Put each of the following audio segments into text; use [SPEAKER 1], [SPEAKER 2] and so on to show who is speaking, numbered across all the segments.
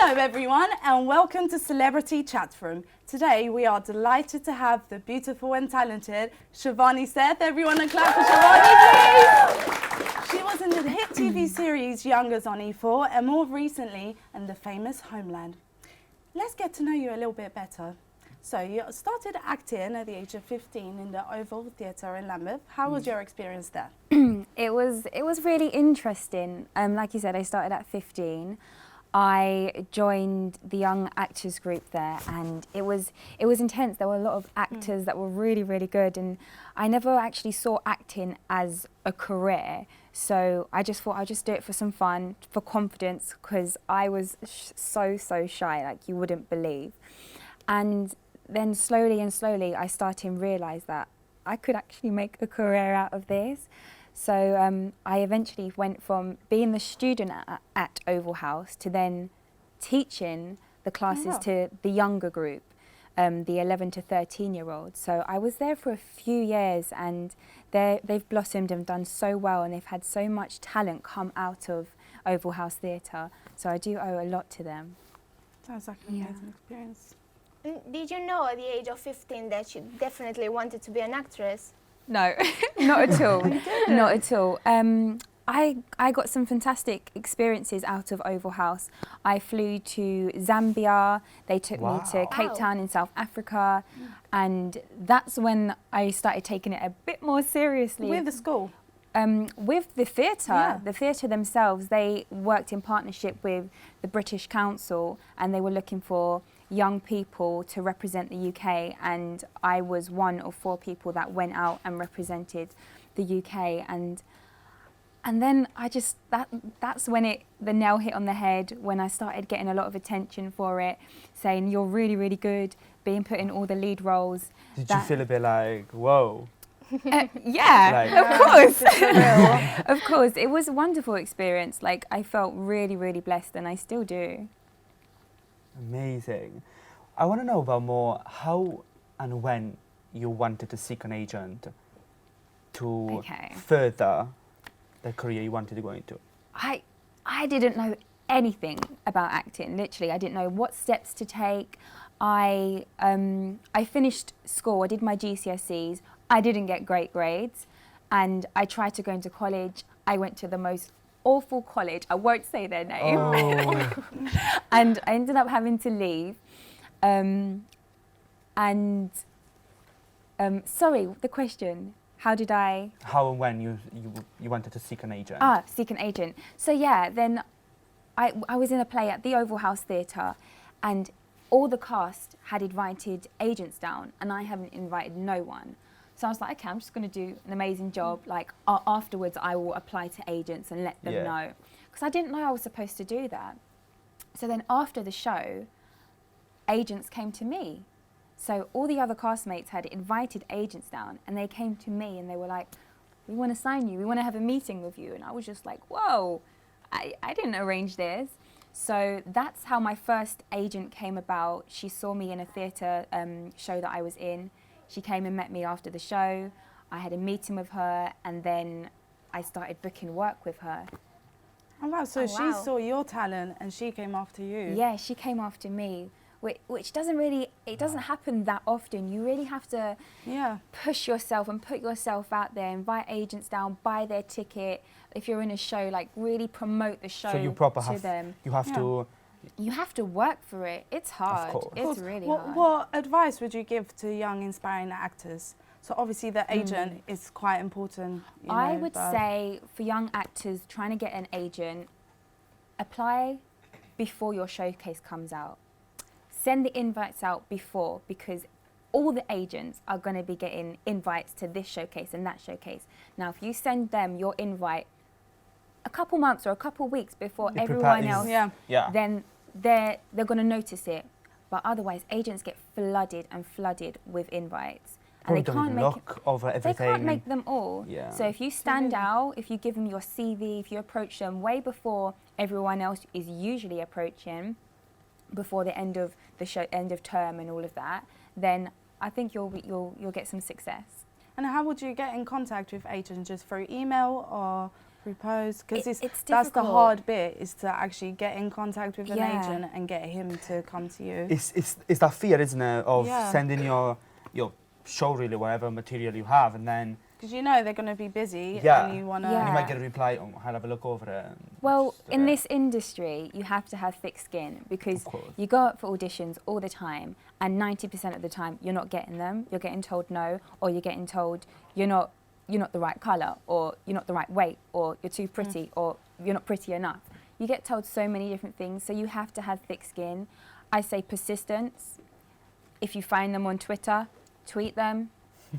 [SPEAKER 1] Hello everyone and welcome to Celebrity Chat Room. Today we are delighted to have the beautiful and talented Shavani Seth. Everyone a clap for Shavani, please. She was in the hit TV series Youngers on E4 and more recently in the famous Homeland. Let's get to know you a little bit better. So you started acting at the age of 15 in the Oval Theatre in Lambeth. How was your experience there?
[SPEAKER 2] It was really interesting. Like you said, I started at 15. I joined the young actors group there, and it was intense. There were a lot of actors that were really, really good, and I never actually saw acting as a career. So I just thought I'd just do it for some fun, for confidence, because I was so shy, like you wouldn't believe. And then slowly I started to realise that I could actually make a career out of this. So I eventually went from being the student at Oval House to then teaching the classes to the younger group, the 11 to 13-year-olds. So I was there for a few years, and they've blossomed and done so well, and they've had so much talent come out of Oval House Theatre. So I do owe a lot to them.
[SPEAKER 1] Sounds like an amazing experience.
[SPEAKER 3] Did you know at the age of 15 that you definitely wanted to be an actress?
[SPEAKER 2] No, not at all. Not at all. I got some fantastic experiences out of Oval House. I flew to Zambia. They took me to Cape Town in South Africa, and that's when I started taking it a bit more seriously.
[SPEAKER 1] With the school?
[SPEAKER 2] With the theatre, the theatre themselves, they worked in partnership with the British Council, and they were looking for young people to represent the UK, and I was one of 4 people that went out and represented the UK, and then that's when the nail hit on the head, when I started getting a lot of attention for it, saying you're really, really good, being put in all the lead roles.
[SPEAKER 4] Did you feel a bit like, whoa?
[SPEAKER 2] Of course. Of course, it was a wonderful experience. Like, I felt really, really blessed, and I still do.
[SPEAKER 4] Amazing. I want to know about more how and when you wanted to seek an agent to further the career you wanted to go into.
[SPEAKER 2] I didn't know anything about acting. Literally, I didn't know what steps to take. I finished school. I did my GCSEs. I didn't get great grades, and I tried to go into college. I went to the most awful college, I won't say their name, and I ended up having to leave. Sorry, the question, how and
[SPEAKER 4] when you wanted to seek an agent?
[SPEAKER 2] Seek an agent. So yeah, then I was in a play at the Oval House Theatre, and all the cast had invited agents down, and I haven't invited no one. So I was like, okay, I'm just going to do an amazing job. Like, afterwards, I will apply to agents and let them know. Because I didn't know I was supposed to do that. So then after the show, agents came to me. So all the other castmates had invited agents down, and they came to me and they were like, we want to sign you. We want to have a meeting with you. And I was just like, whoa, I didn't arrange this. So that's how my first agent came about. She saw me in a theatre show that I was in. She came and met me after the show. I had a meeting with her, and then I started booking work with her.
[SPEAKER 1] Oh wow, so she saw your talent and she came after you?
[SPEAKER 2] Yeah, she came after me, which doesn't happen that often. You really have to push yourself and put yourself out there, invite agents down, buy their ticket. If you're in a show, like really promote the show to them. You have to work for it. It's hard. It's really hard.
[SPEAKER 1] What advice would you give to young, inspiring actors? So obviously the agent is quite important.
[SPEAKER 2] I would say for young actors trying to get an agent, apply before your showcase comes out. Send the invites out before, because all the agents are going to be getting invites to this showcase and that showcase. Now, if you send them your invite a couple months or a couple weeks before everyone else, then they're going to notice it. But otherwise, agents get flooded with invites, and they can't make them all. So if you stand out, if you give them your CV, if you approach them way before everyone else is usually approaching, before the end of the show, end of term, and all of that, then I think you'll get some success.
[SPEAKER 1] And how would you get in contact with agents? Just through email or Propose, because
[SPEAKER 2] It's
[SPEAKER 1] that's the
[SPEAKER 2] difficult.
[SPEAKER 1] hard bit, is to actually get in contact with an
[SPEAKER 2] Yeah.
[SPEAKER 1] agent and get him to come to you.
[SPEAKER 4] It's that fear, isn't it, of
[SPEAKER 1] Yeah.
[SPEAKER 4] sending your show, really, whatever material you have, and then
[SPEAKER 1] Because you know they're going to be busy
[SPEAKER 4] Yeah.
[SPEAKER 1] and you want to...
[SPEAKER 2] Yeah.
[SPEAKER 4] you might get a reply, oh, I'll have a look over it. and
[SPEAKER 2] Well,
[SPEAKER 4] just do
[SPEAKER 2] in
[SPEAKER 4] it.
[SPEAKER 2] this industry, you have to have thick skin because
[SPEAKER 4] Of course.
[SPEAKER 2] you go out for auditions all the time, and 90% of the time you're not getting them. You're getting told no, or you're getting told you're not the right colour, or you're not the right weight, or you're too pretty, or you're not pretty enough. You get told so many different things, so you have to have thick skin. I say persistence. If you find them on Twitter, tweet them.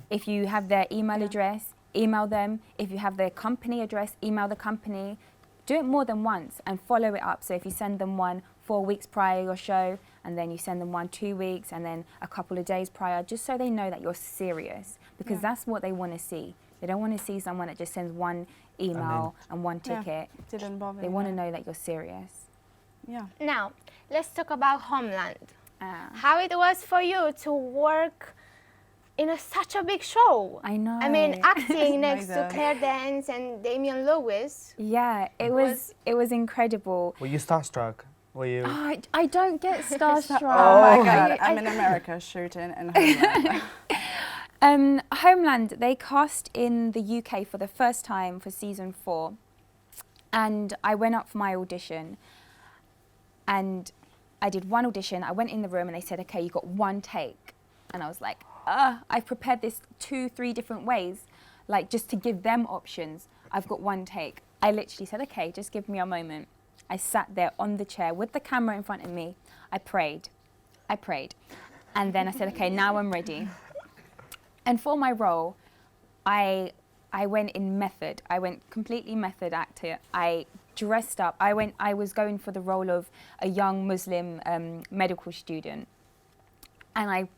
[SPEAKER 2] If you have their email address, email them. If you have their company address, email the company. Do it more than once and follow it up. So if you send them one 4 weeks prior your show, and then you send them one 2 weeks, and then a couple of days prior, just so they know that you're serious, because that's what they want to see. They don't want to see someone that just sends one email and one
[SPEAKER 1] Yeah.
[SPEAKER 2] ticket.
[SPEAKER 1] Didn't bother
[SPEAKER 2] They
[SPEAKER 1] me,
[SPEAKER 2] want to
[SPEAKER 1] no.
[SPEAKER 2] know that you're serious.
[SPEAKER 1] Yeah.
[SPEAKER 3] Now, let's talk about Homeland.
[SPEAKER 2] Ah.
[SPEAKER 3] How it was for you to work in such a big show?
[SPEAKER 2] I know.
[SPEAKER 3] I mean, acting next to
[SPEAKER 1] Amazing.
[SPEAKER 3] Claire Danes and Damian Lewis.
[SPEAKER 2] Yeah, it was incredible.
[SPEAKER 4] Were you starstruck? Were you?
[SPEAKER 2] Oh, I don't get starstruck.
[SPEAKER 1] Oh my God, I'm in America shooting in Homeland.
[SPEAKER 2] Homeland, they cast in the UK for the first time for season 4, and I went up for my audition, and I did one audition. I went in the room and they said, okay, you got one take, and I was like, I've prepared this 2-3 different ways, like just to give them options. I've got one take. I literally said, okay, just give me a moment. I sat there on the chair with the camera in front of me. I prayed, and then I said, okay, now I'm ready. And for my role, I went in method. I went completely method actor. I dressed up. I was going for the role of a young Muslim medical student. And I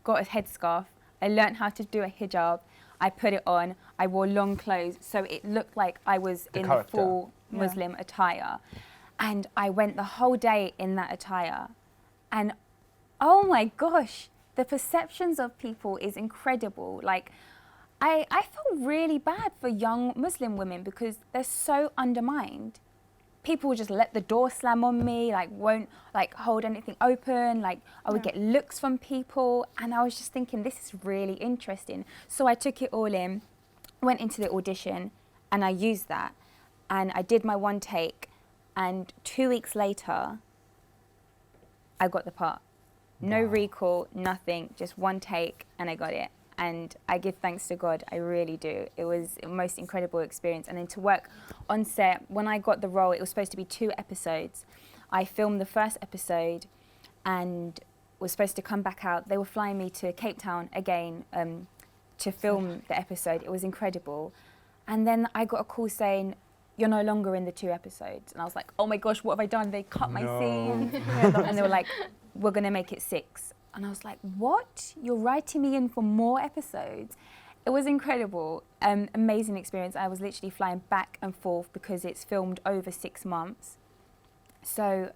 [SPEAKER 2] got a headscarf. I learned how to do a hijab. I put it on. I wore long clothes, so it looked like I was
[SPEAKER 4] The
[SPEAKER 2] in
[SPEAKER 4] character.
[SPEAKER 2] full Muslim attire. And I went the whole day in that attire. And oh my gosh, the perceptions of people is incredible. Like, I felt really bad for young Muslim women because they're so undermined. People would just let the door slam on me, like won't like hold anything open, like I would get looks from people, and I was just thinking, this is really interesting. So I took it all in, went into the audition, and I used that. And I did my one take, and 2 weeks later, I got the part. No recall, nothing, just one take, and I got it. And I give thanks to God, I really do. It was the most incredible experience. And then to work on set, when I got the role, it was supposed to be 2 episodes. I filmed the first episode and was supposed to come back out. They were flying me to Cape Town again to film the episode. It was incredible. And then I got a call saying, you're no longer in the 2 episodes. And I was like, oh my gosh, what have I done? They cut my scene. And they were like, we're going to make it 6. And I was like, what? You're writing me in for more episodes? It was incredible. Amazing experience. I was literally flying back and forth because it's filmed over 6 months. So,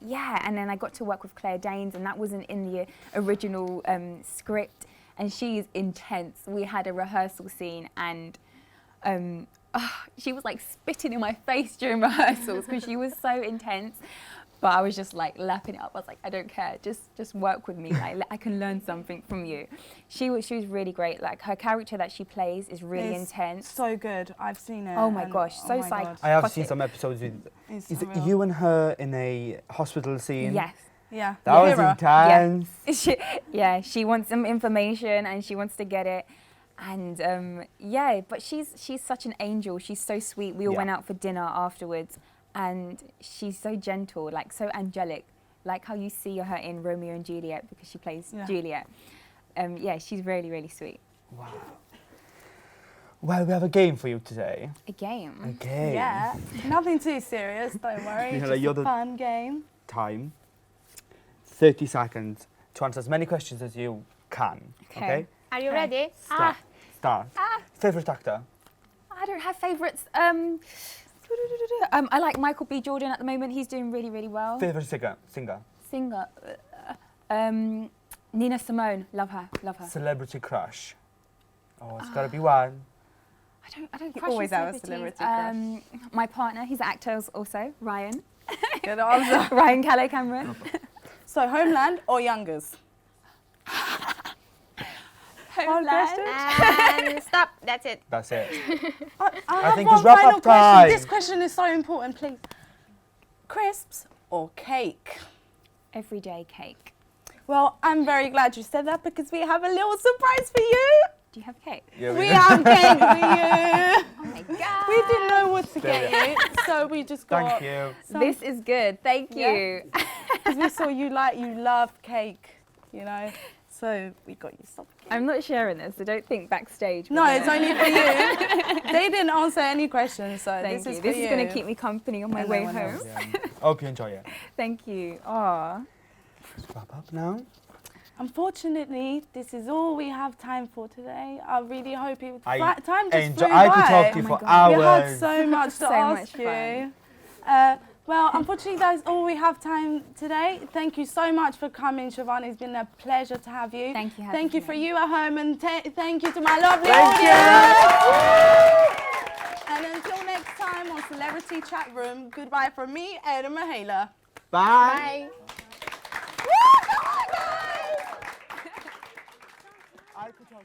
[SPEAKER 2] yeah, and then I got to work with Claire Danes, and that wasn't in the original script. And she is intense. We had a rehearsal scene, and she was like spitting in my face during rehearsals because she was so intense. But I was just like lapping it up. I was like, I don't care. Just work with me. Like, I can learn something from you. She was really great. Like, her character that she plays is really intense.
[SPEAKER 1] So good. I've seen it.
[SPEAKER 2] Oh my
[SPEAKER 1] and-
[SPEAKER 2] gosh, so
[SPEAKER 1] my
[SPEAKER 2] psych-
[SPEAKER 1] God.
[SPEAKER 4] I have
[SPEAKER 2] Got
[SPEAKER 4] seen
[SPEAKER 2] it.
[SPEAKER 4] some episodes with.
[SPEAKER 1] It's
[SPEAKER 4] Is it
[SPEAKER 1] unreal.
[SPEAKER 4] you and her in a hospital scene?
[SPEAKER 2] Yes.
[SPEAKER 1] Yeah.
[SPEAKER 4] That was
[SPEAKER 1] Hero.
[SPEAKER 4] intense.
[SPEAKER 2] She wants some information and she wants to get it. And yeah, but she's such an angel. She's so sweet. We all
[SPEAKER 4] Yeah.
[SPEAKER 2] went out for dinner afterwards, and she's so gentle, like so angelic, like how you see her in Romeo and Juliet because she plays Juliet. Yeah, she's really, really sweet.
[SPEAKER 4] Wow. Well, we have a game for you today.
[SPEAKER 2] A game.
[SPEAKER 4] A game.
[SPEAKER 1] Yeah. Nothing too serious, don't worry.
[SPEAKER 4] You know,
[SPEAKER 1] Just
[SPEAKER 4] like, you're
[SPEAKER 1] a
[SPEAKER 4] the-
[SPEAKER 1] fun game.
[SPEAKER 4] Time. 30 seconds to answer as many questions as you can.
[SPEAKER 2] Okay.
[SPEAKER 4] Okay?
[SPEAKER 3] Are you
[SPEAKER 2] Okay.
[SPEAKER 3] ready?
[SPEAKER 4] Start. Start. Favorite actor?
[SPEAKER 2] I don't have favourites. I like Michael B. Jordan at the moment. He's doing really, really well.
[SPEAKER 4] Favorite singer?
[SPEAKER 2] Singer. Nina Simone. Love her. Love her.
[SPEAKER 4] Celebrity crush? Oh, it's gotta be one.
[SPEAKER 2] I don't
[SPEAKER 1] You
[SPEAKER 2] crush on
[SPEAKER 1] always have a
[SPEAKER 2] celebrities.
[SPEAKER 1] celebrity crush.
[SPEAKER 2] My partner, he's an actor also, Ryan.
[SPEAKER 1] Good answer.
[SPEAKER 2] Ryan Callow Cameron.
[SPEAKER 1] So, Homeland or Youngers?
[SPEAKER 2] Homeland.
[SPEAKER 3] And stop. That's it.
[SPEAKER 4] That's it.
[SPEAKER 1] I have
[SPEAKER 4] think
[SPEAKER 1] one
[SPEAKER 4] it's wrap-up
[SPEAKER 1] final
[SPEAKER 4] time.
[SPEAKER 1] question. This question is so important, please. Crisps or cake?
[SPEAKER 2] Everyday cake.
[SPEAKER 1] Well, I'm very glad you said that because we have a little surprise for you.
[SPEAKER 2] Do you have cake?
[SPEAKER 4] Yeah,
[SPEAKER 1] We have cake for you.
[SPEAKER 2] Oh my god.
[SPEAKER 1] We didn't know what to
[SPEAKER 4] There
[SPEAKER 1] get you, so we just got.
[SPEAKER 4] Thank you.
[SPEAKER 2] This is good. Thank you.
[SPEAKER 1] Because we saw you love cake, you know. So we got you something.
[SPEAKER 2] I'm not sharing this, so don't think backstage.
[SPEAKER 1] No, it's only for you. They didn't answer any questions, so
[SPEAKER 2] Thank
[SPEAKER 1] this
[SPEAKER 2] you.
[SPEAKER 1] is for
[SPEAKER 2] This
[SPEAKER 1] you.
[SPEAKER 2] is going to keep me company on my
[SPEAKER 1] And
[SPEAKER 2] way
[SPEAKER 1] no one
[SPEAKER 2] home.
[SPEAKER 1] else.
[SPEAKER 4] Yeah. Hope you enjoy it.
[SPEAKER 2] Thank you. Aw.
[SPEAKER 4] Let's wrap up now.
[SPEAKER 1] Unfortunately, this is all we have time for today. I really hope it.
[SPEAKER 4] I
[SPEAKER 1] Time just flew
[SPEAKER 4] I could
[SPEAKER 1] by.
[SPEAKER 4] talk to you
[SPEAKER 2] Oh my
[SPEAKER 4] for
[SPEAKER 2] God.
[SPEAKER 1] We
[SPEAKER 4] hours.
[SPEAKER 1] had so much to
[SPEAKER 2] So
[SPEAKER 1] ask
[SPEAKER 2] much
[SPEAKER 1] you.
[SPEAKER 2] fun.
[SPEAKER 1] Well, unfortunately, that's all we have time today. Thank you so much for coming, Shavani. It's been a pleasure to have you.
[SPEAKER 2] Thank you.
[SPEAKER 1] Thank you for you at home, and thank you to my lovely
[SPEAKER 4] Thank
[SPEAKER 1] audience. And until next time on Celebrity Chat Room, goodbye from me, Ed and Mahela.
[SPEAKER 4] Bye.
[SPEAKER 3] Bye.
[SPEAKER 1] Woo, come on, guys!
[SPEAKER 4] I could talk.